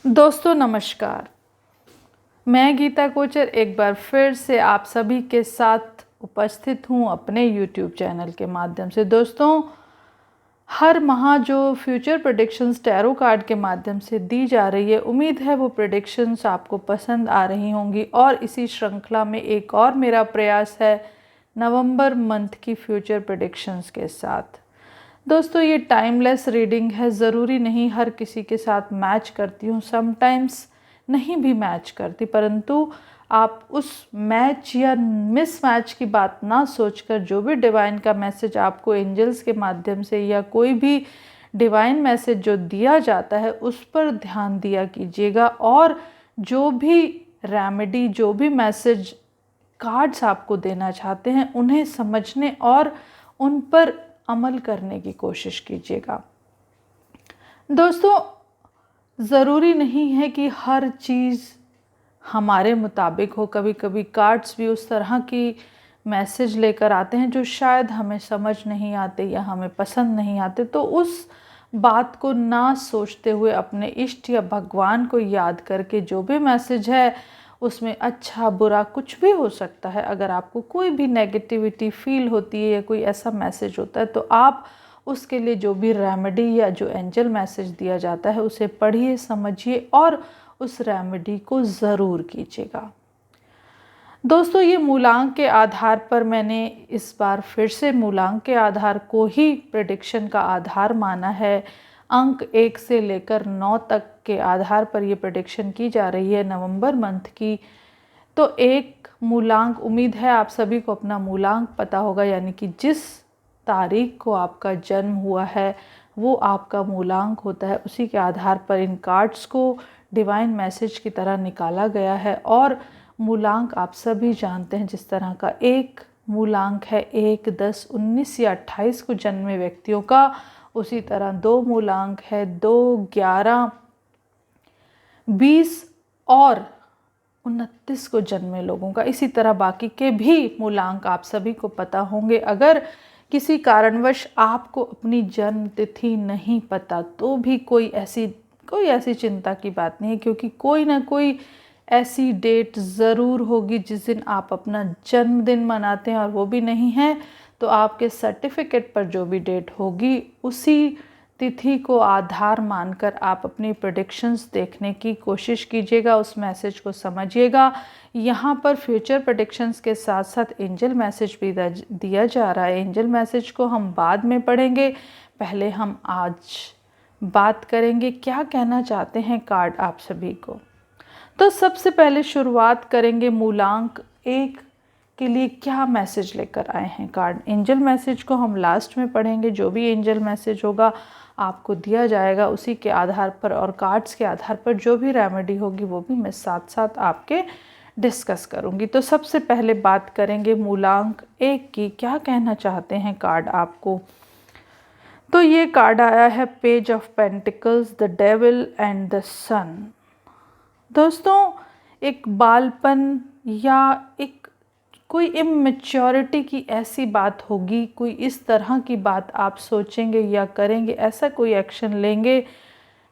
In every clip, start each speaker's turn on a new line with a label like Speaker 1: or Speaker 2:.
Speaker 1: दोस्तों नमस्कार। मैं गीता कोचर एक बार फिर से आप सभी के साथ उपस्थित हूं अपने YouTube चैनल के माध्यम से। दोस्तों, हर माह जो फ्यूचर प्रेडिक्शंस टैरो कार्ड के माध्यम से दी जा रही है, उम्मीद है वो प्रेडिक्शंस आपको पसंद आ रही होंगी। और इसी श्रृंखला में एक और मेरा प्रयास है नवंबर मंथ की फ्यूचर प्रेडिक्शंस के साथ। दोस्तों, ये टाइमलेस रीडिंग है, ज़रूरी नहीं हर किसी के साथ मैच करती हूँ, समटाइम्स नहीं भी मैच करती, परंतु आप उस मैच या मिस मैच की बात ना सोचकर जो भी डिवाइन का मैसेज आपको एंजल्स के माध्यम से या कोई भी डिवाइन मैसेज जो दिया जाता है उस पर ध्यान दिया कीजिएगा। और जो भी रेमेडी, जो भी मैसेज कार्ड्स आपको देना चाहते हैं, उन्हें समझने और उन पर अमल करने की कोशिश कीजिएगा। दोस्तों, ज़रूरी नहीं है कि हर चीज़ हमारे मुताबिक हो। कभी कभी कार्ड्स भी उस तरह की मैसेज लेकर आते हैं जो शायद हमें समझ नहीं आते या हमें पसंद नहीं आते। तो उस बात को ना सोचते हुए अपने इष्ट या भगवान को याद करके जो भी मैसेज है उसमें अच्छा बुरा कुछ भी हो सकता है। अगर आपको कोई भी नेगेटिविटी फील होती है या कोई ऐसा मैसेज होता है तो आप उसके लिए जो भी रेमेडी या जो एंजल मैसेज दिया जाता है उसे पढ़िए, समझिए और उस रेमेडी को ज़रूर कीजिएगा। दोस्तों, ये मूलांक के आधार पर मैंने इस बार फिर से मूलांक के आधार को ही प्रेडिक्शन का आधार माना है। अंक 1 से लेकर 9 तक के आधार पर ये प्रेडिक्शन की जा रही है नवंबर मंथ की। तो एक मूलांक, उम्मीद है आप सभी को अपना मूलांक पता होगा, यानी कि जिस तारीख को आपका जन्म हुआ है वो आपका मूलांक होता है। उसी के आधार पर इन कार्ड्स को डिवाइन मैसेज की तरह निकाला गया है। और मूलांक आप सभी जानते हैं, जिस तरह का एक मूलांक है 1, 10, 19 या 28 को जन्मे व्यक्तियों का, उसी तरह 2 मूलांक है 2, 11, 20 और 29 को जन्मे लोगों का। इसी तरह बाकी के भी मूलांक आप सभी को पता होंगे। अगर किसी कारणवश आपको अपनी जन्म तिथि नहीं पता तो भी कोई ऐसी चिंता की बात नहीं है, क्योंकि कोई ना कोई ऐसी डेट ज़रूर होगी जिस दिन आप अपना जन्मदिन मनाते हैं, और वो भी नहीं है तो आपके सर्टिफिकेट पर जो भी डेट होगी उसी तिथि को आधार मानकर आप अपनी प्रेडिक्शंस देखने की कोशिश कीजिएगा, उस मैसेज को समझिएगा। यहाँ पर फ्यूचर प्रेडिक्शंस के साथ साथ एंजल मैसेज भी दिया जा रहा है। एंजल मैसेज को हम बाद में पढ़ेंगे, पहले हम आज बात करेंगे क्या कहना चाहते हैं कार्ड आप सभी को। तो सबसे पहले शुरुआत करेंगे मूलांक 1 के लिए क्या मैसेज लेकर आए हैं कार्ड। एंजल मैसेज को हम लास्ट में पढ़ेंगे। जो भी एंजल मैसेज होगा आपको दिया जाएगा, उसी के आधार पर और कार्ड्स के आधार पर जो भी रेमेडी होगी वो भी मैं साथ साथ आपके डिस्कस करूंगी। तो सबसे पहले बात करेंगे मूलांक 1 की, क्या कहना चाहते हैं कार्ड आपको। तो ये कार्ड आया है page of pentacles, the devil and the sun. दोस्तों, एक बालपन या एक कोई इमेच्योरिटी की ऐसी बात होगी, कोई इस तरह की बात आप सोचेंगे या करेंगे, ऐसा कोई एक्शन लेंगे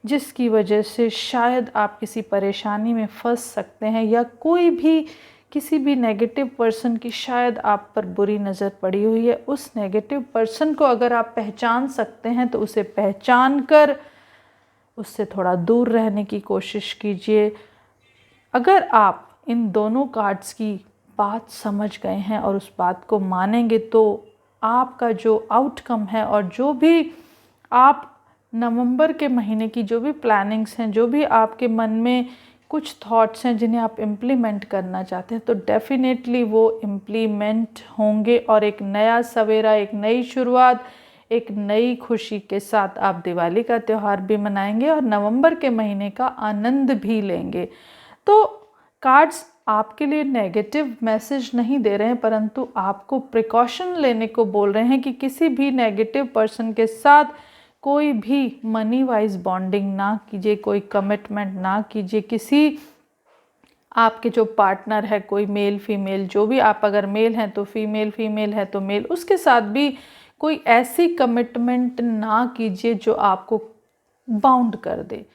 Speaker 1: जिसकी वजह से शायद आप किसी परेशानी में फंस सकते हैं, या कोई भी किसी भी नेगेटिव पर्सन की शायद आप पर बुरी नज़र पड़ी हुई है। उस नेगेटिव पर्सन को अगर आप पहचान सकते हैं तो उसे पहचान कर उससे थोड़ा दूर रहने की कोशिश कीजिए। अगर आप इन दोनों कार्ड्स की बात समझ गए हैं और उस बात को मानेंगे तो आपका जो आउटकम है और जो भी आप नवंबर के महीने की जो भी प्लानिंग्स हैं, जो भी आपके मन में कुछ थॉट्स हैं जिन्हें आप इम्प्लीमेंट करना चाहते हैं, तो डेफिनेटली वो इम्प्लीमेंट होंगे और एक नया सवेरा, एक नई शुरुआत, एक नई खुशी के साथ आप दिवाली का त्यौहार भी मनाएंगे और नवंबर के महीने का आनंद भी लेंगे। तो कार्ड्स आपके लिए नेगेटिव मैसेज नहीं दे रहे हैं, परंतु आपको प्रिकॉशन लेने को बोल रहे हैं कि किसी भी नेगेटिव पर्सन के साथ कोई भी मनी वाइज बॉन्डिंग ना कीजिए, कोई कमिटमेंट ना कीजिए। किसी आपके जो पार्टनर है, कोई मेल फीमेल, जो भी आप अगर मेल हैं तो फीमेल, फीमेल है तो मेल, उसके साथ भी कोई ऐसी कमिटमेंट ना कीजिए जो आपको बाउंड कर दे,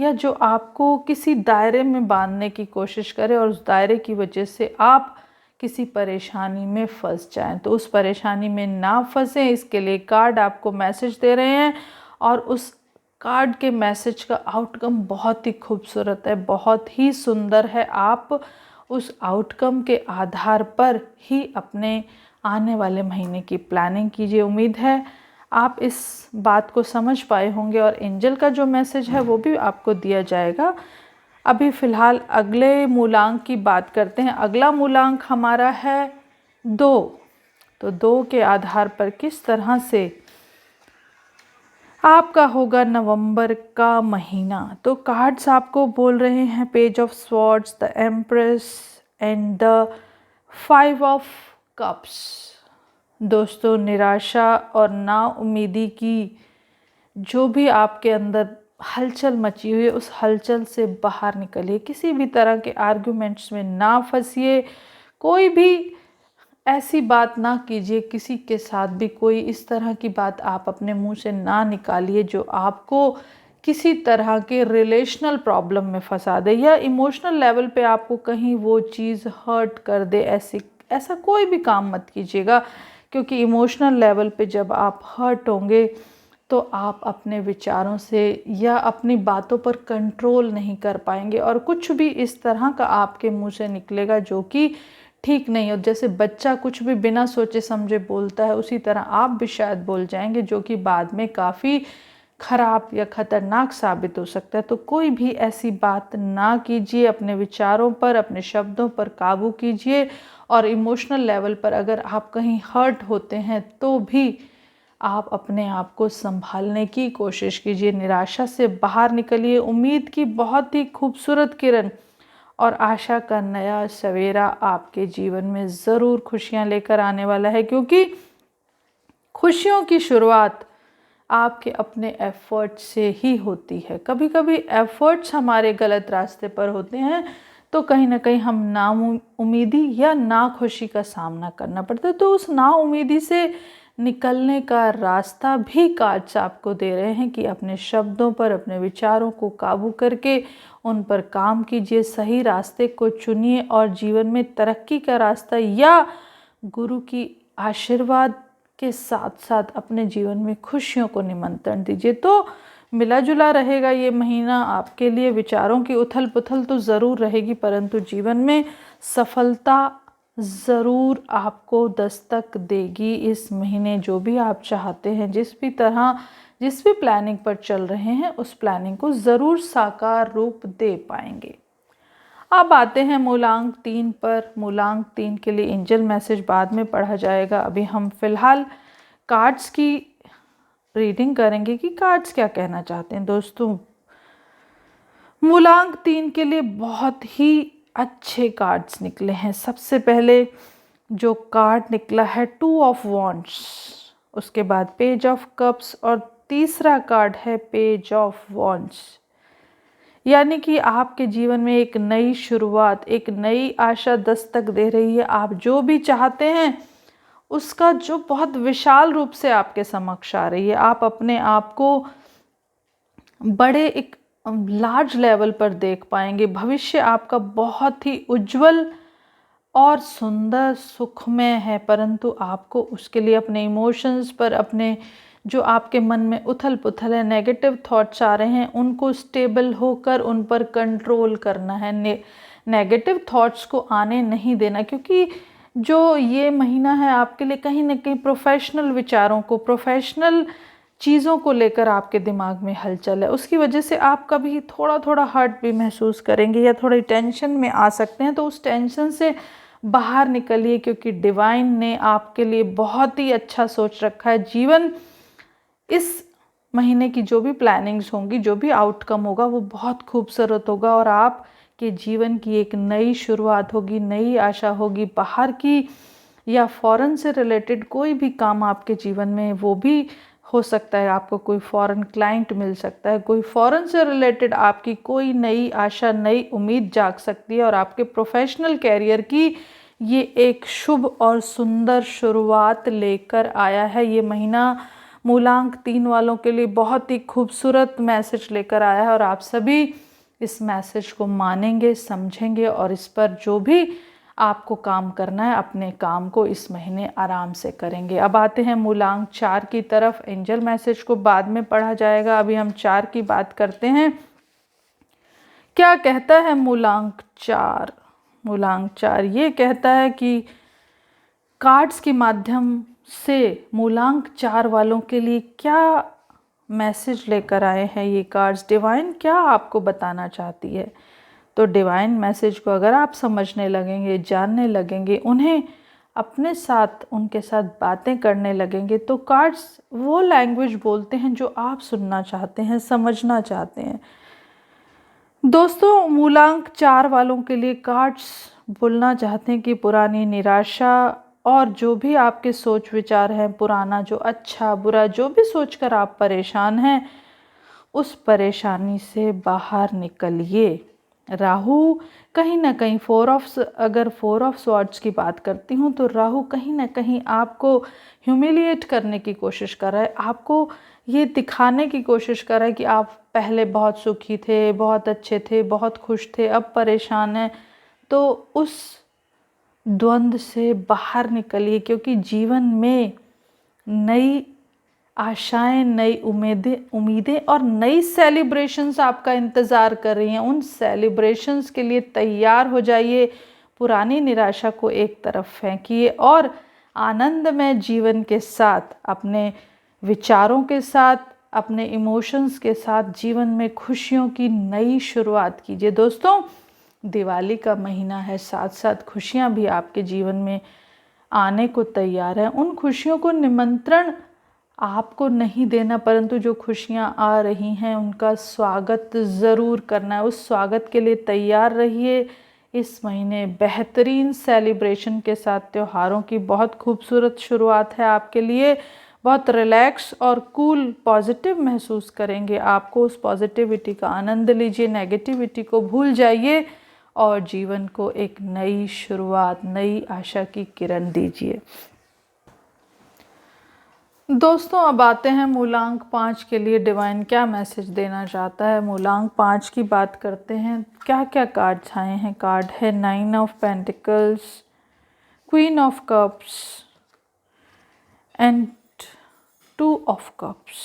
Speaker 1: या जो आपको किसी दायरे में बांधने की कोशिश करे और उस दायरे की वजह से आप किसी परेशानी में फंस जाएं। तो उस परेशानी में ना फंसें, इसके लिए कार्ड आपको मैसेज दे रहे हैं और उस कार्ड के मैसेज का आउटकम बहुत ही खूबसूरत है, बहुत ही सुंदर है। आप उस आउटकम के आधार पर ही अपने आने वाले महीने की प्लानिंग कीजिए। उम्मीद है आप इस बात को समझ पाए होंगे और एंजल का जो मैसेज है वो भी आपको दिया जाएगा। अभी फ़िलहाल अगले मूलांक की बात करते हैं। अगला मूलांक हमारा है 2। तो 2 के आधार पर किस तरह से आपका होगा नवंबर का महीना। तो कार्ड्स आपको बोल रहे हैं page of swords, the empress and the 5 of cups. दोस्तों, निराशा और नाउम्मीदी की जो भी आपके अंदर हलचल मची हुई है, उस हलचल से बाहर निकलिए। किसी भी तरह के आर्गुमेंट्स में ना फंसिए। कोई भी ऐसी बात ना कीजिए, किसी के साथ भी कोई इस तरह की बात आप अपने मुंह से ना निकालिए जो आपको किसी तरह के रिलेशनल प्रॉब्लम में फंसा दे या इमोशनल लेवल पे आपको कहीं वो चीज़ हर्ट कर दे। ऐसा कोई भी काम मत कीजिएगा, क्योंकि इमोशनल लेवल पे जब आप हर्ट होंगे तो आप अपने विचारों से या अपनी बातों पर कंट्रोल नहीं कर पाएंगे और कुछ भी इस तरह का आपके मुंह से निकलेगा जो कि ठीक नहीं हो। जैसे बच्चा कुछ भी बिना सोचे समझे बोलता है, उसी तरह आप भी शायद बोल जाएंगे, जो कि बाद में काफ़ी खराब या ख़तरनाक साबित हो सकता है। तो कोई भी ऐसी बात ना कीजिए। अपने विचारों पर, अपने शब्दों पर काबू कीजिए और इमोशनल लेवल पर अगर आप कहीं हर्ट होते हैं तो भी आप अपने आप को संभालने की कोशिश कीजिए। निराशा से बाहर निकलिए। उम्मीद की बहुत ही खूबसूरत किरण और आशा का नया सवेरा आपके जीवन में ज़रूर खुशियां लेकर आने वाला है, क्योंकि खुशियों की शुरुआत आपके एफर्ट से ही होती है। कभी कभी एफर्ट्स हमारे गलत रास्ते पर होते हैं तो कहीं ना कहीं हम नाउम्मीदी या नाखुशी का सामना करना पड़ता है। तो उस नाउम्मीदी से निकलने का रास्ता भी कार्ड्स आपको दे रहे हैं कि अपने शब्दों पर, अपने विचारों को काबू करके उन पर काम कीजिए, सही रास्ते को चुनिए और जीवन में तरक्की का रास्ता या गुरु की आशीर्वाद के साथ साथ अपने जीवन में खुशियों को निमंत्रण दीजिए। तो मिला जुला रहेगा ये महीना आपके लिए। विचारों की उथल पुथल तो ज़रूर रहेगी, परंतु जीवन में सफलता ज़रूर आपको दस्तक देगी इस महीने। जो भी आप चाहते हैं, जिस भी प्लानिंग पर चल रहे हैं, उस प्लानिंग को ज़रूर साकार रूप दे पाएंगे। अब आते हैं मूलांक 3 पर। मूलांक 3 के लिए एंजल मैसेज बाद में पढ़ा जाएगा। अभी हम फिलहाल कार्ड्स की रीडिंग करेंगे कि कार्ड्स क्या कहना चाहते हैं। दोस्तों, मूलांक 3 के लिए बहुत ही अच्छे कार्ड्स निकले हैं। सबसे पहले जो कार्ड निकला है 2 ऑफ वॉन्ड्स, उसके बाद पेज ऑफ कप्स और तीसरा कार्ड है पेज ऑफ वॉन्ड्स। यानी कि आपके जीवन में एक नई शुरुआत, एक नई आशा दस्तक दे रही है। आप जो भी चाहते हैं उसका जो बहुत विशाल रूप से आपके समक्ष आ रही है। आप अपने आप को बड़े एक लार्ज लेवल पर देख पाएंगे। भविष्य आपका बहुत ही उज्जवल और सुंदर सुखमय है, परंतु आपको उसके लिए अपने इमोशंस पर, अपने जो आपके मन में उथल पुथल है, नेगेटिव थॉट्स आ रहे हैं, उनको स्टेबल होकर उन पर कंट्रोल करना है। नेगेटिव थॉट्स को आने नहीं देना, क्योंकि जो ये महीना है आपके लिए कहीं ना कहीं प्रोफेशनल विचारों को, प्रोफेशनल चीज़ों को लेकर आपके दिमाग में हलचल है। उसकी वजह से आप कभी थोड़ा थोड़ा हर्ट भी महसूस करेंगे या थोड़ी टेंशन में आ सकते हैं। तो उस टेंशन से बाहर निकलिए, क्योंकि डिवाइन ने आपके लिए बहुत ही अच्छा सोच रखा है। जीवन इस महीने की जो भी प्लानिंग्स होंगी, जो भी आउटकम होगा, वो बहुत खूबसूरत होगा और आपके जीवन की एक नई शुरुआत होगी, नई आशा होगी। बाहर की या फॉरेन से रिलेटेड कोई भी काम आपके जीवन में, वो भी हो सकता है। आपको कोई फॉरेन क्लाइंट मिल सकता है, कोई फॉरेन से रिलेटेड आपकी कोई नई आशा, नई उम्मीद जाग सकती है और आपके प्रोफेशनल कैरियर की ये एक शुभ और सुंदर शुरुआत लेकर आया है। ये महीना मूलांक 3 वालों के लिए बहुत ही खूबसूरत मैसेज लेकर आया है और आप सभी इस मैसेज को मानेंगे, समझेंगे और इस पर जो भी आपको काम करना है अपने काम को इस महीने आराम से करेंगे। अब आते हैं मूलांक 4 की तरफ। एंजल मैसेज को बाद में पढ़ा जाएगा, अभी हम 4 की बात करते हैं। क्या कहता है मूलांक 4? मूलांक 4 ये कहता है कि कार्ड्स के माध्यम से मूलांक 4 वालों के लिए क्या मैसेज लेकर आए हैं ये कार्ड्स। डिवाइन क्या आपको बताना चाहती है? तो डिवाइन मैसेज को अगर आप समझने लगेंगे, जानने लगेंगे, उन्हें अपने साथ उनके साथ बातें करने लगेंगे तो कार्ड्स वो लैंग्वेज बोलते हैं जो आप सुनना चाहते हैं, समझना चाहते हैं। दोस्तों, मूलांक 4 वालों के लिए कार्ड्स बोलना चाहते हैं कि पुरानी निराशा और जो भी आपके सोच विचार हैं, पुराना जो अच्छा बुरा जो भी सोचकर आप परेशान हैं, उस परेशानी से बाहर निकलिए। राहु कहीं ना कहीं अगर 4 ऑफ स्वॉर्ड्स की बात करती हूँ तो राहु कहीं ना कहीं आपको ह्यूमिलिएट करने की कोशिश कर रहा है, आपको ये दिखाने की कोशिश कर रहा है कि आप पहले बहुत सुखी थे, बहुत अच्छे थे, बहुत खुश थे, अब परेशान हैं। तो उस द्वंद्व से बाहर निकलिए क्योंकि जीवन में नई आशाएं, नई उम्मीदें और नई सेलिब्रेशंस आपका इंतज़ार कर रही हैं। उन सेलिब्रेशंस के लिए तैयार हो जाइए। पुरानी निराशा को एक तरफ फेंकिए और आनंदमय जीवन के साथ, अपने विचारों के साथ, अपने इमोशंस के साथ जीवन में खुशियों की नई शुरुआत कीजिए। दोस्तों, दिवाली का महीना है, साथ साथ खुशियाँ भी आपके जीवन में आने को तैयार हैं। उन खुशियों को निमंत्रण आपको नहीं देना, परंतु जो खुशियाँ आ रही हैं उनका स्वागत ज़रूर करना है। उस स्वागत के लिए तैयार रहिए। इस महीने बेहतरीन सेलिब्रेशन के साथ त्योहारों की बहुत खूबसूरत शुरुआत है आपके लिए। बहुत रिलैक्स और कूल पॉजिटिव महसूस करेंगे। आपको उस पॉजिटिविटी का आनंद लीजिए, नेगेटिविटी को भूल जाइए और जीवन को एक नई शुरुआत, नई आशा की किरण दीजिए। दोस्तों, अब आते हैं मूलांक 5 के लिए डिवाइन क्या मैसेज देना चाहता है। मूलांक 5 की बात करते हैं। क्या क्या कार्ड्स आए हैं? कार्ड है 9 of pentacles, queen of cups and 2 of cups.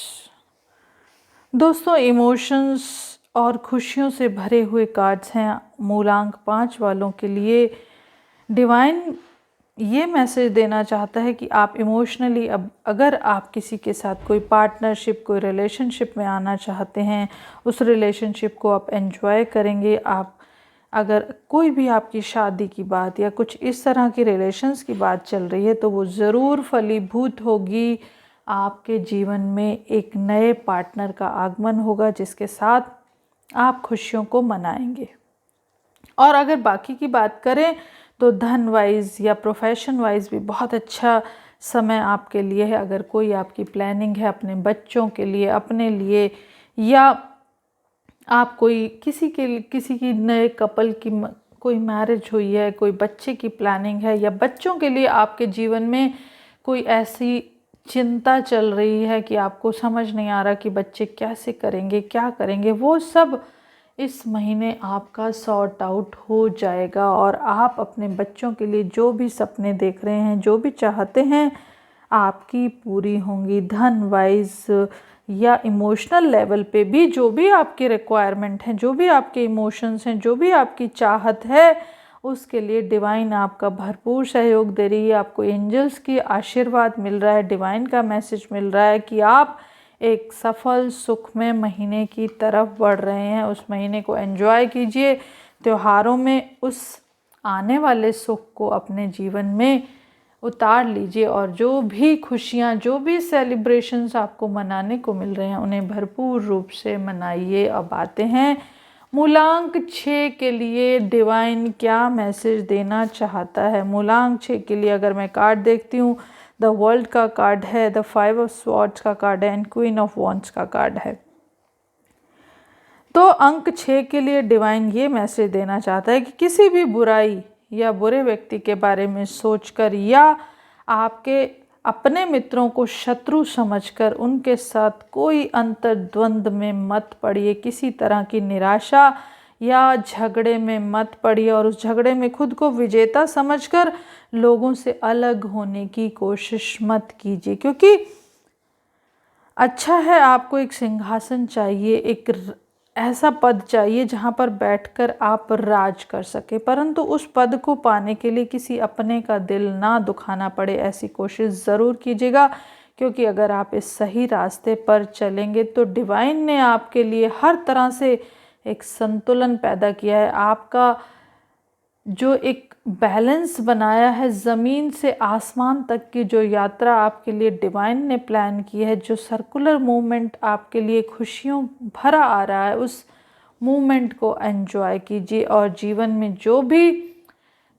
Speaker 1: दोस्तों, इमोशंस और खुशियों से भरे हुए कार्ड्स हैं मूलांक 5 वालों के लिए। डिवाइन ये मैसेज देना चाहता है कि आप इमोशनली, अब अगर आप किसी के साथ कोई पार्टनरशिप, कोई रिलेशनशिप में आना चाहते हैं, उस रिलेशनशिप को आप एंजॉय करेंगे। आप अगर कोई भी आपकी शादी की बात या कुछ इस तरह की रिलेशंस की बात चल रही है तो वो ज़रूर फलीभूत होगी। आपके जीवन में एक नए पार्टनर का आगमन होगा जिसके साथ आप खुशियों को मनाएंगे। और अगर बाकी की बात करें तो धन वाइज या प्रोफेशन वाइज भी बहुत अच्छा समय आपके लिए है। अगर कोई आपकी प्लानिंग है अपने बच्चों के लिए, अपने लिए, या आप कोई किसी की नए कपल की कोई मैरिज हुई है, कोई बच्चे की प्लानिंग है, या बच्चों के लिए आपके जीवन में कोई ऐसी चिंता चल रही है कि आपको समझ नहीं आ रहा कि बच्चे कैसे करेंगे, क्या करेंगे, वो सब इस महीने आपका सॉर्ट आउट हो जाएगा और आप अपने बच्चों के लिए जो भी सपने देख रहे हैं, जो भी चाहते हैं, आपकी पूरी होंगी। धन वाइज या इमोशनल लेवल पे भी जो भी आपकी रिक्वायरमेंट हैं, जो भी आपके इमोशंस हैं, जो भी आपकी चाहत है, उसके लिए डिवाइन आपका भरपूर सहयोग दे रही है। आपको एंजल्स की आशीर्वाद मिल रहा है, डिवाइन का मैसेज मिल रहा है कि आप एक सफल सुखमय महीने की तरफ बढ़ रहे हैं। उस महीने को एंजॉय कीजिए। त्योहारों में उस आने वाले सुख को अपने जीवन में उतार लीजिए और जो भी खुशियाँ, जो भी सेलिब्रेशंस आपको मनाने को मिल रहे हैं उन्हें भरपूर रूप से मनाइए। अब आते हैं मूलांक 6 के लिए डिवाइन क्या मैसेज देना चाहता है। मूलांक 6 के लिए अगर मैं कार्ड देखती हूँ, द वर्ल्ड का कार्ड है, द 5 ऑफ स्वॉर्ड्स का कार्ड है एंड क्वीन ऑफ वॉन्ड्स का कार्ड है। तो अंक 6 के लिए डिवाइन ये मैसेज देना चाहता है कि किसी भी बुराई या बुरे व्यक्ति के बारे में सोचकर या अपने मित्रों को शत्रु समझकर उनके साथ कोई अंतर्द्वंद में मत पड़िए, किसी तरह की निराशा या झगड़े में मत पड़िए और उस झगड़े में खुद को विजेता समझकर लोगों से अलग होने की कोशिश मत कीजिए। क्योंकि अच्छा है, आपको एक सिंहासन चाहिए, एक ऐसा पद चाहिए जहाँ पर बैठकर आप राज कर सके, परंतु उस पद को पाने के लिए किसी अपने का दिल ना दुखाना पड़े, ऐसी कोशिश ज़रूर कीजिएगा। क्योंकि अगर आप इस सही रास्ते पर चलेंगे तो डिवाइन ने आपके लिए हर तरह से एक संतुलन पैदा किया है। आपका जो एक बैलेंस बनाया है, ज़मीन से आसमान तक की जो यात्रा आपके लिए डिवाइन ने प्लान की है, जो सर्कुलर मूवमेंट आपके लिए खुशियों भरा आ रहा है, उस मूवमेंट को एंजॉय कीजिए। और जीवन में जो भी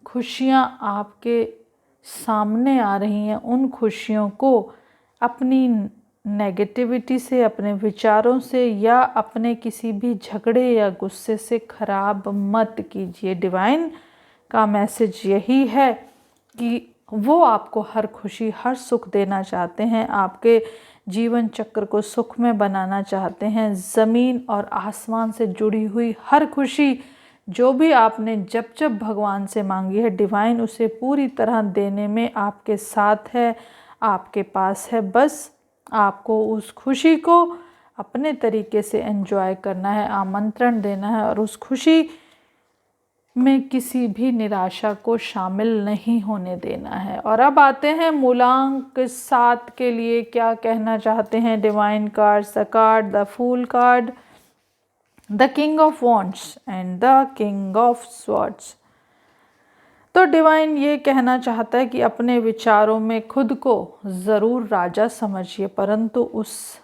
Speaker 1: खुशियाँ आपके सामने आ रही हैं, उन खुशियों को अपनी नेगेटिविटी से, अपने विचारों से या अपने किसी भी झगड़े या गुस्से से खराब मत कीजिए। डिवाइन का मैसेज यही है कि वो आपको हर खुशी, हर सुख देना चाहते हैं, आपके जीवन चक्र को सुख में बनाना चाहते हैं। ज़मीन और आसमान से जुड़ी हुई हर खुशी जो भी आपने जब जब भगवान से मांगी है, डिवाइन उसे पूरी तरह देने में आपके साथ है, आपके पास है। बस आपको उस खुशी को अपने तरीके से एंजॉय करना है, आमंत्रण देना है और उस खुशी में किसी भी निराशा को शामिल नहीं होने देना है। और अब आते हैं मूलांक 7 के लिए क्या कहना चाहते हैं divine cards. The card, the fool card, the king of wands and the king of swords. तो डिवाइन ये कहना चाहता है कि अपने विचारों में खुद को ज़रूर राजा समझिए, परंतु उस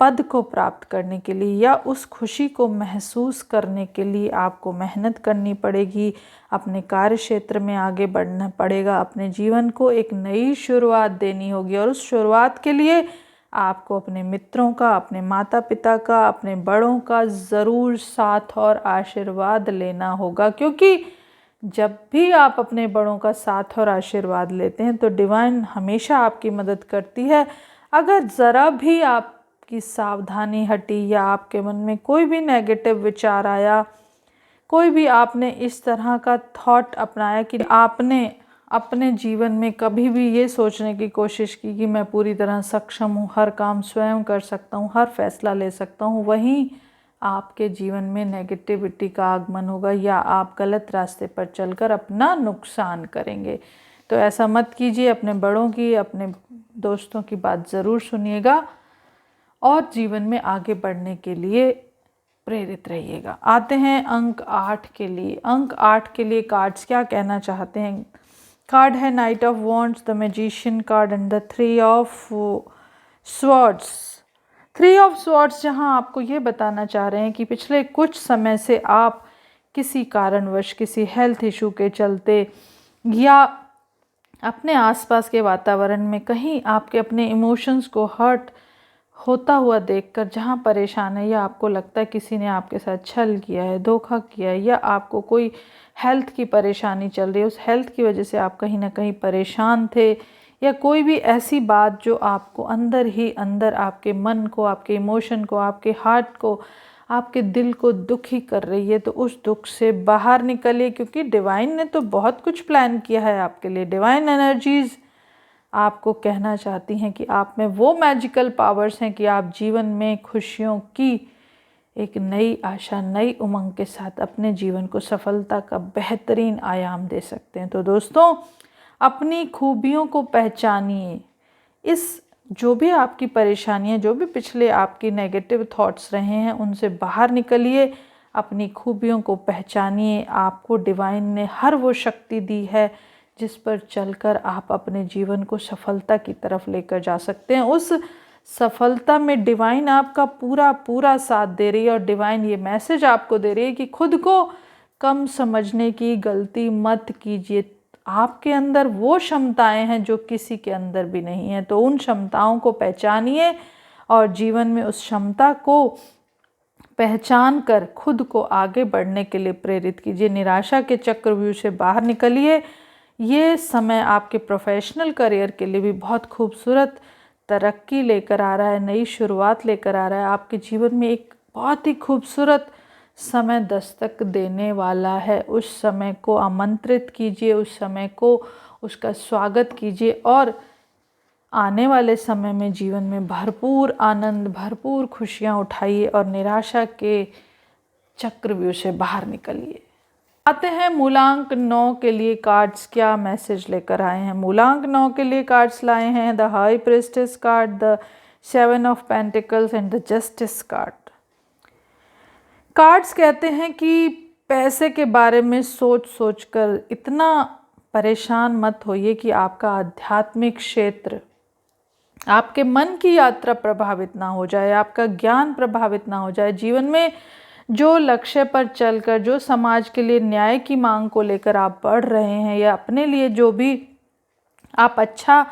Speaker 1: पद को प्राप्त करने के लिए या उस खुशी को महसूस करने के लिए आपको मेहनत करनी पड़ेगी, अपने कार्य क्षेत्र में आगे बढ़ना पड़ेगा, अपने जीवन को एक नई शुरुआत देनी होगी। और उस शुरुआत के लिए आपको अपने मित्रों का, अपने माता पिता का, अपने बड़ों का ज़रूर साथ और आशीर्वाद लेना होगा। क्योंकि जब भी आप अपने बड़ों का साथ और आशीर्वाद लेते हैं तो डिवाइन हमेशा आपकी मदद करती है। अगर ज़रा भी आपकी सावधानी हटी या आपके मन में कोई भी नेगेटिव विचार आया, कोई भी आपने इस तरह का थॉट अपनाया कि आपने अपने जीवन में कभी भी ये सोचने की कोशिश की कि मैं पूरी तरह सक्षम हूँ, हर काम स्वयं कर सकता हूँ, हर फैसला ले सकता हूँ, वहीं आपके जीवन में नेगेटिविटी का आगमन होगा या आप गलत रास्ते पर चलकर अपना नुकसान करेंगे। तो ऐसा मत कीजिए। अपने बड़ों की, अपने दोस्तों की बात ज़रूर सुनिएगा और जीवन में आगे बढ़ने के लिए प्रेरित रहिएगा। आते हैं अंक 8 के लिए। अंक 8 के लिए कार्ड्स क्या कहना चाहते हैं। कार्ड है night of wands, the magician card and the 3 of swords. 3 of swords जहां आपको ये बताना चाह रहे हैं कि पिछले कुछ समय से आप किसी कारणवश, किसी हेल्थ इशू के चलते या अपने आसपास के वातावरण में कहीं आपके अपने इमोशंस को हर्ट होता हुआ देखकर जहाँ परेशान है या आपको लगता है किसी ने आपके साथ छल किया है, धोखा किया है या आपको कोई हेल्थ की परेशानी चल रही है, उस हेल्थ की वजह से आप कहीं ना कहीं परेशान थे या कोई भी ऐसी बात जो आपको अंदर ही अंदर आपके मन को, आपके इमोशन को, आपके हार्ट को, आपके दिल को दुखी कर रही है, तो उस दुख से बाहर निकलिए। क्योंकि डिवाइन ने तो बहुत कुछ प्लान किया है आपके लिए। डिवाइन एनर्जीज़ आपको कहना चाहती हैं कि आप में वो मैजिकल पावर्स हैं कि आप जीवन में खुशियों की एक नई आशा, नई उमंग के साथ अपने जीवन को सफलता का बेहतरीन आयाम दे सकते हैं। तो दोस्तों, अपनी खूबियों को पहचानिए। इस जो भी आपकी परेशानियां, जो भी पिछले आपकी नेगेटिव थॉट्स रहे हैं, उनसे बाहर निकलिए, अपनी खूबियों को पहचानिए। आपको डिवाइन ने हर वो शक्ति दी है जिस पर चलकर आप अपने जीवन को सफलता की तरफ लेकर जा सकते हैं। उस सफलता में डिवाइन आपका पूरा पूरा साथ दे रही है और डिवाइन ये मैसेज आपको दे रही है कि खुद को कम समझने की गलती मत कीजिए। आपके अंदर वो क्षमताएं हैं जो किसी के अंदर भी नहीं है, तो उन क्षमताओं को पहचानिए और जीवन में उस क्षमता को पहचान कर खुद को आगे बढ़ने के लिए प्रेरित कीजिए। निराशा के चक्रव्यूह से बाहर निकलिए ये समय आपके प्रोफेशनल करियर के लिए भी बहुत खूबसूरत तरक्की लेकर आ रहा है, नई शुरुआत लेकर आ रहा है। आपके जीवन में एक बहुत ही खूबसूरत समय दस्तक देने वाला है। उस समय को आमंत्रित कीजिए, उस समय को उसका स्वागत कीजिए और आने वाले समय में जीवन में भरपूर आनंद, भरपूर खुशियाँ उठाइए और निराशा के चक्रव्यूह से बाहर निकलिए। आते हैं मूलांक 9 के लिए कार्ड्स क्या मैसेज लेकर आए हैं। मूलांक 9 के लिए कार्ड्स लाए हैं the high priestess card, the 7 of pentacles and the justice card. Cards कहते हैं कि पैसे के बारे में सोच कर इतना परेशान मत होइए कि आपका आध्यात्मिक क्षेत्र, आपके मन की यात्रा प्रभावित ना हो जाए, आपका ज्ञान प्रभावित ना हो जाए। जीवन में जो लक्ष्य पर चलकर, जो समाज के लिए न्याय की मांग को लेकर आप बढ़ रहे हैं या अपने लिए जो भी आप अच्छा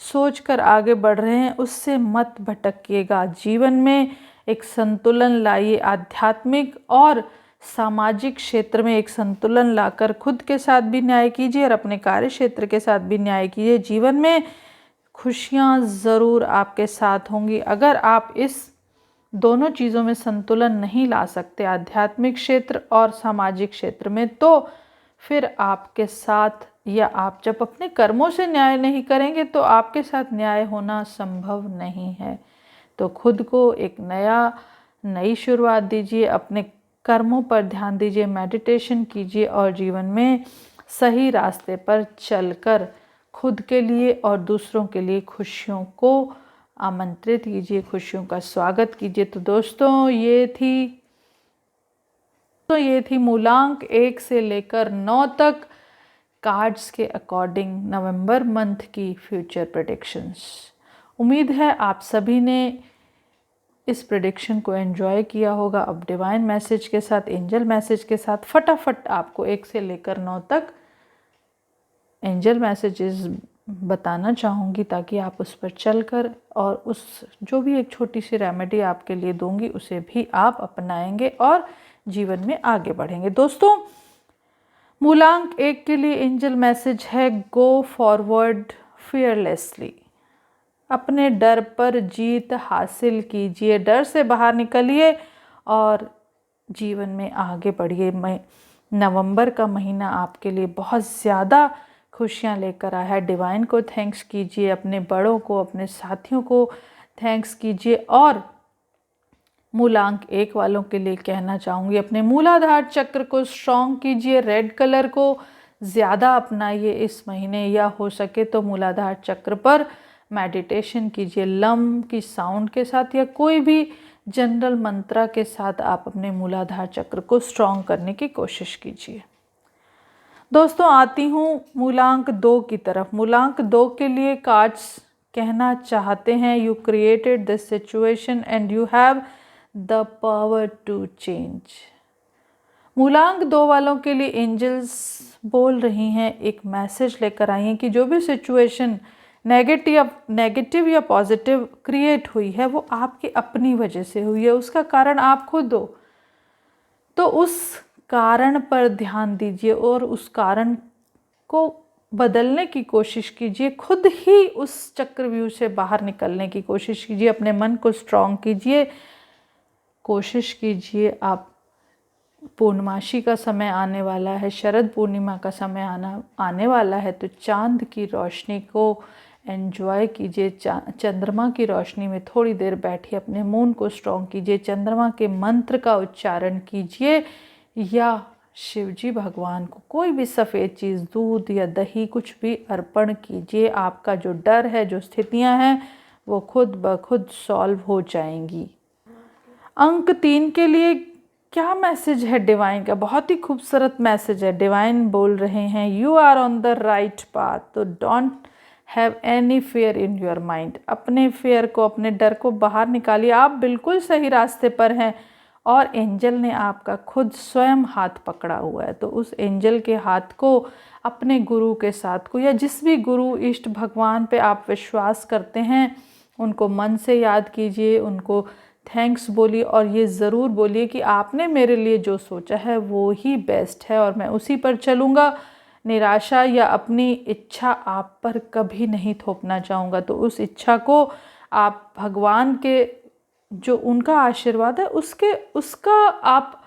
Speaker 1: सोचकर आगे बढ़ रहे हैं, उससे मत भटकिएगा। जीवन में एक संतुलन लाइए, आध्यात्मिक और सामाजिक क्षेत्र में एक संतुलन लाकर खुद के साथ भी न्याय कीजिए और अपने कार्य क्षेत्र के साथ भी न्याय कीजिए। जीवन में खुशियाँ ज़रूर आपके साथ होंगी। अगर आप इस दोनों चीज़ों में संतुलन नहीं ला सकते, आध्यात्मिक क्षेत्र और सामाजिक क्षेत्र में, तो फिर आपके साथ, या आप जब अपने कर्मों से न्याय नहीं करेंगे तो आपके साथ न्याय होना संभव नहीं है। तो खुद को एक नई शुरुआत दीजिए, अपने कर्मों पर ध्यान दीजिए, मेडिटेशन कीजिए और जीवन में सही रास्ते पर चलकर खुद के लिए और दूसरों के लिए खुशियों को आमंत्रित कीजिए, खुशियों का स्वागत कीजिए। तो दोस्तों ये थी मूलांक 1 से लेकर 9 तक कार्ड्स के अकॉर्डिंग नवंबर मंथ की फ्यूचर प्रेडिक्शंस। उम्मीद है आप सभी ने इस प्रेडिक्शन को एंजॉय किया होगा। अब डिवाइन मैसेज के साथ, एंजल मैसेज के साथ फटाफट आपको 1 से लेकर 9 तक एंजल मैसेजेस बताना चाहूँगी, ताकि आप उस पर चलकर और उस जो भी एक छोटी सी रेमेडी आपके लिए दूंगी उसे भी आप अपनाएंगे और जीवन में आगे बढ़ेंगे। दोस्तों मूलांक 1 के लिए एंजल मैसेज है गो फॉरवर्ड फियरलेसली। अपने डर पर जीत हासिल कीजिए, डर से बाहर निकलिए और जीवन में आगे बढ़िए। नवंबर का महीना आपके लिए बहुत ज़्यादा खुशियाँ लेकर आया है। डिवाइन को थैंक्स कीजिए, अपने बड़ों को, अपने साथियों को थैंक्स कीजिए। और मूलांक 1 वालों के लिए कहना चाहूँगी, अपने मूलाधार चक्र को स्ट्रॉन्ग कीजिए, रेड कलर को ज़्यादा अपनाइए इस महीने, या हो सके तो मूलाधार चक्र पर मेडिटेशन कीजिए। लम की साउंड के साथ या कोई भी जनरल मंत्रा के साथ आप अपने मूलाधार चक्र को स्ट्रॉन्ग करने की कोशिश कीजिए। दोस्तों आती हूँ मूलांक 2 की तरफ। मूलांक 2 के लिए कार्ड्स कहना चाहते हैं you created this situation and you have the power to change. मूलांक 2 वालों के लिए एंजल्स बोल रही हैं, एक मैसेज लेकर आई हैं कि जो भी सिचुएशन नेगेटिव या पॉजिटिव क्रिएट हुई है वो आपकी अपनी वजह से हुई है, उसका कारण आप खुद हो। तो उस कारण पर ध्यान दीजिए और उस कारण को बदलने की कोशिश कीजिए, खुद ही उस चक्रव्यूह से बाहर निकलने की कोशिश कीजिए, अपने मन को स्ट्रॉन्ग कीजिए, कोशिश कीजिए। आप पूर्णमासी का समय आने वाला है, शरद पूर्णिमा का समय आने वाला है, तो चांद की रोशनी को एंजॉय कीजिए। चंद्रमा की रोशनी में थोड़ी देर बैठिए, अपने मून को स्ट्रॉन्ग कीजिए, चंद्रमा के मंत्र का उच्चारण कीजिए, या शिवजी भगवान को कोई भी सफ़ेद चीज़, दूध या दही, कुछ भी अर्पण कीजिए। आपका जो डर है, जो स्थितियां हैं, वो खुद ब खुद सॉल्व हो जाएंगी। अंक 3 के लिए क्या मैसेज है डिवाइन का? बहुत ही खूबसूरत मैसेज है। डिवाइन बोल रहे हैं you are on the right path, तो don't have any fear in your mind. अपने फेयर को, अपने डर को बाहर निकालिए, आप बिल्कुल सही रास्ते पर हैं और एंजल ने आपका खुद स्वयं हाथ पकड़ा हुआ है। तो उस एंजल के हाथ को अपने गुरु के साथ को, या जिस भी गुरु इष्ट भगवान पे आप विश्वास करते हैं, उनको मन से याद कीजिए, उनको थैंक्स बोलिए और ये ज़रूर बोलिए कि आपने मेरे लिए जो सोचा है वो ही बेस्ट है और मैं उसी पर चलूँगा। निराशा या अपनी इच्छा आप पर कभी नहीं थोपना चाहूँगा। तो उस इच्छा को आप भगवान के जो उनका आशीर्वाद है उसका आप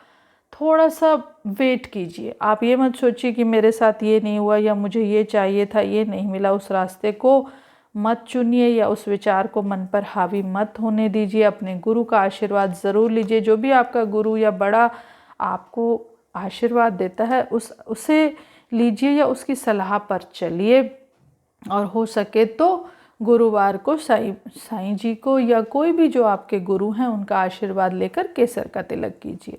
Speaker 1: थोड़ा सा वेट कीजिए। आप ये मत सोचिए कि मेरे साथ ये नहीं हुआ या मुझे ये चाहिए था ये नहीं मिला। उस रास्ते को मत चुनिए या उस विचार को मन पर हावी मत होने दीजिए। अपने गुरु का आशीर्वाद ज़रूर लीजिए। जो भी आपका गुरु या बड़ा आपको आशीर्वाद देता है उसे लीजिए या उसकी सलाह पर चलिए। और हो सके तो गुरुवार को साईं जी को या कोई भी जो आपके गुरु हैं उनका आशीर्वाद लेकर केसर का तिलक कीजिए।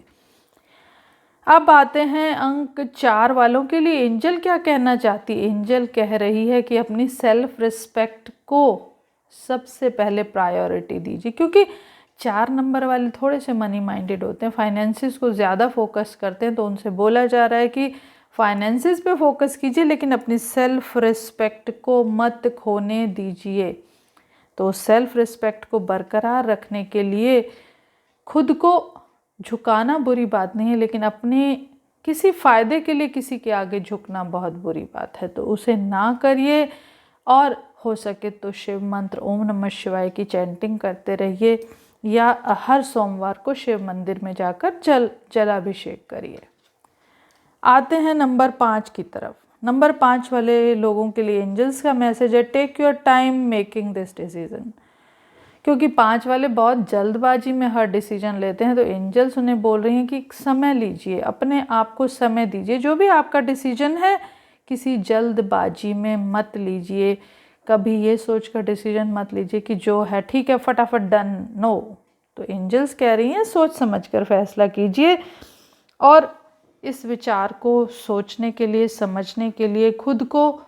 Speaker 1: अब आते हैं अंक 4 वालों के लिए। एंजल क्या कहना चाहती है? एंजल कह रही है कि अपनी सेल्फ रिस्पेक्ट को सबसे पहले प्रायोरिटी दीजिए, क्योंकि 4 नंबर वाले थोड़े से मनी माइंडेड होते हैं, फाइनेंसिस को ज़्यादा फोकस करते हैं। तो उनसे बोला जा रहा है कि फाइनेंसिस पे फोकस कीजिए लेकिन अपनी सेल्फ रिस्पेक्ट को मत खोने दीजिए। तो सेल्फ रिस्पेक्ट को बरकरार रखने के लिए खुद को झुकाना बुरी बात नहीं है, लेकिन अपने किसी फ़ायदे के लिए किसी के आगे झुकना बहुत बुरी बात है। तो उसे ना करिए और हो सके तो शिव मंत्र ओम नमः शिवाय की चैंटिंग करते रहिए या हर सोमवार को शिव मंदिर में जाकर जलाभिषेक करिए। आते हैं नंबर 5 की तरफ। नंबर 5 वाले लोगों के लिए एंजल्स का मैसेज है, take your time making this decision. क्योंकि 5 वाले बहुत जल्दबाजी में हर डिसीजन लेते हैं, तो एंजल्स उन्हें बोल रही हैं कि समय लीजिए, अपने आप को समय दीजिए। जो भी आपका डिसीजन है किसी जल्दबाजी में मत लीजिए। कभी ये सोच कर डिसीजन मत लीजिए कि जो है ठीक है फटाफट डन, नो। तो एंजल्स कह रही हैं सोच समझ कर फैसला कीजिए और इस विचार को सोचने के लिए, समझने के लिए खुद को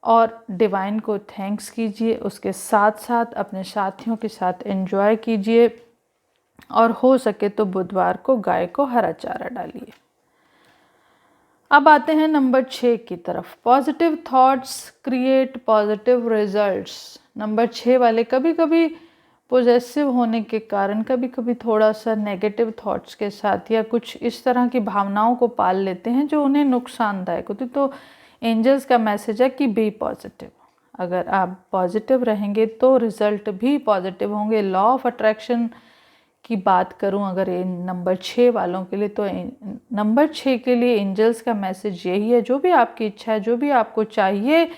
Speaker 1: और डिवाइन को थैंक्स कीजिए। उसके साथ साथ अपने साथियों के साथ एंजॉय कीजिए और हो सके तो बुधवार को गाय को हरा चारा डालिए। अब आते हैं नंबर 6 की तरफ। Positive thoughts create positive results. Number 6 वाले कभी कभी पोजेसिव होने के कारण कभी कभी थोड़ा सा नेगेटिव थॉट्स के साथ या कुछ इस तरह की भावनाओं को पाल लेते हैं जो उन्हें नुकसानदायक होती। तो एंजल्स का मैसेज है कि बी पॉजिटिव। अगर आप पॉजिटिव रहेंगे तो रिजल्ट भी पॉजिटिव होंगे। लॉ ऑफ अट्रैक्शन की बात करूं अगर नंबर 6 वालों के लिए, तो नंबर 6 के लिए एंजल्स का मैसेज यही है, जो भी आपकी इच्छा है, जो भी आपको चाहिए,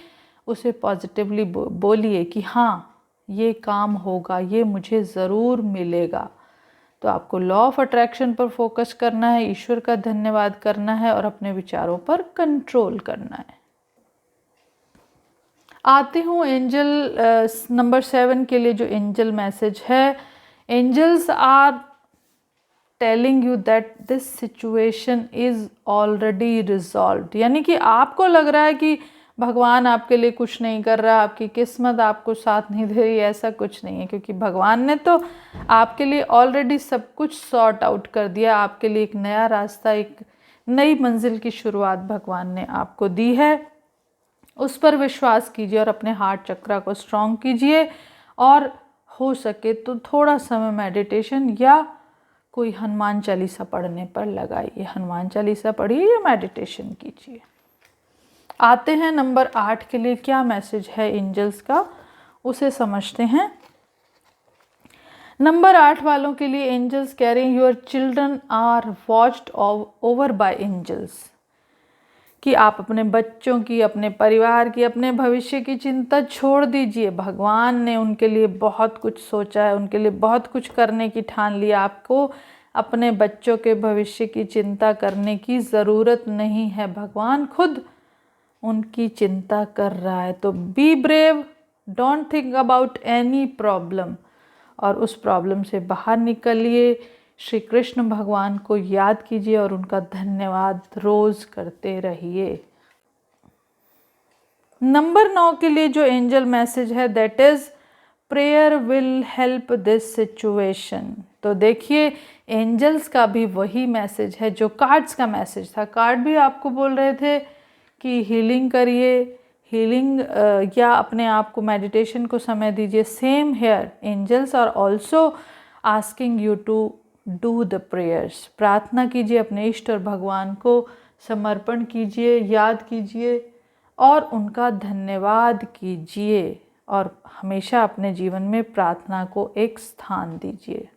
Speaker 1: उसे पॉजिटिवली बोलिए कि हाँ ये काम होगा, ये मुझे ज़रूर मिलेगा। तो आपको लॉ ऑफ अट्रैक्शन पर फोकस करना है, ईश्वर का धन्यवाद करना है और अपने विचारों पर कंट्रोल करना है। आती हूँ एंजल नंबर 7 के लिए जो एंजल मैसेज है। Angels are telling you that this situation is already resolved. यानी कि आपको लग रहा है कि भगवान आपके लिए कुछ नहीं कर रहा, आपकी किस्मत आपको साथ नहीं दे रही, ऐसा कुछ नहीं है, क्योंकि भगवान ने तो आपके लिए ऑलरेडी सब कुछ सॉर्ट आउट कर दिया। आपके लिए एक नया रास्ता, एक नई मंजिल की शुरुआत भगवान ने आपको दी है। उस पर विश्वास कीजिए और अपने हार्ट चक्रा को स्ट्रॉन्ग कीजिए और हो सके तो थोड़ा समय मेडिटेशन या कोई हनुमान चालीसा पढ़ने पर लगाइए। हनुमान चालीसा पढ़िए या मेडिटेशन कीजिए। आते हैं नंबर 8 के लिए क्या मैसेज है एंजल्स का, उसे समझते हैं। नंबर 8 वालों के लिए एंजल्स कह रहे हैं your children are watched over by angels. कि आप अपने बच्चों की, अपने परिवार की, अपने भविष्य की चिंता छोड़ दीजिए। भगवान ने उनके लिए बहुत कुछ सोचा है, उनके लिए बहुत कुछ करने की ठान लिया। आपको अपने बच्चों के भविष्य की चिंता करने की ज़रूरत नहीं है, भगवान खुद उनकी चिंता कर रहा है। तो be brave, don't think about any problem और उस प्रॉब्लम से बाहर निकलिए। श्री कृष्ण भगवान को याद कीजिए और उनका धन्यवाद रोज करते रहिए। नंबर 9 के लिए जो एंजल मैसेज है that is prayer will help this situation. तो देखिए एंजल्स का भी वही मैसेज है जो कार्ड्स का मैसेज था। कार्ड भी आपको बोल रहे थे कि हीलिंग करिए, हीलिंग या अपने आप को मेडिटेशन को समय दीजिए। Same here, angels are also asking you to do the prayers. प्रार्थना कीजिए अपने इष्ट और भगवान को समर्पण कीजिए, याद कीजिए और उनका धन्यवाद कीजिए और हमेशा अपने जीवन में प्रार्थना को एक स्थान दीजिए।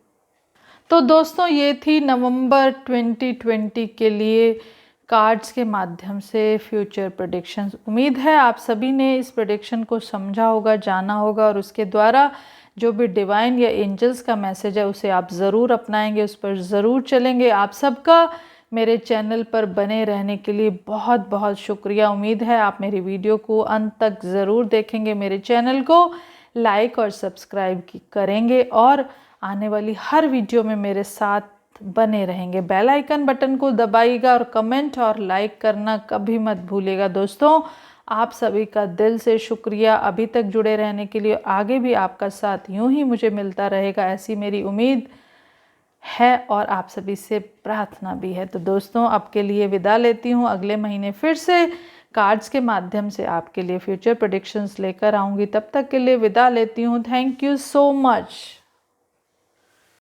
Speaker 1: तो दोस्तों, ये थी नवंबर 2020 के लिए कार्ड्स के माध्यम से फ्यूचर प्रेडिक्शंस। उम्मीद है आप सभी ने इस प्रेडिक्शन को समझा होगा, जाना होगा और उसके द्वारा जो भी डिवाइन या एंजल्स का मैसेज है उसे आप ज़रूर अपनाएंगे, उस पर ज़रूर चलेंगे। आप सबका मेरे चैनल पर बने रहने के लिए बहुत बहुत शुक्रिया। उम्मीद है आप मेरी वीडियो को अंत तक ज़रूर देखेंगे, मेरे चैनल को लाइक और सब्सक्राइब करेंगे और आने वाली हर वीडियो में मेरे साथ बने रहेंगे। बेल आइकन बटन को दबाइएगा और कमेंट और लाइक करना कभी मत भूलिएगा। दोस्तों, आप सभी का दिल से शुक्रिया अभी तक जुड़े रहने के लिए। आगे भी आपका साथ यूं ही मुझे मिलता रहेगा, ऐसी मेरी उम्मीद है और आप सभी से प्रार्थना भी है। तो दोस्तों, अब के लिए विदा लेती हूँ। अगले महीने फिर से कार्ड्स के माध्यम से आपके लिए फ्यूचर प्रेडिक्शंस लेकर आऊँगी। तब तक के लिए विदा लेती हूँ। Thank you so much.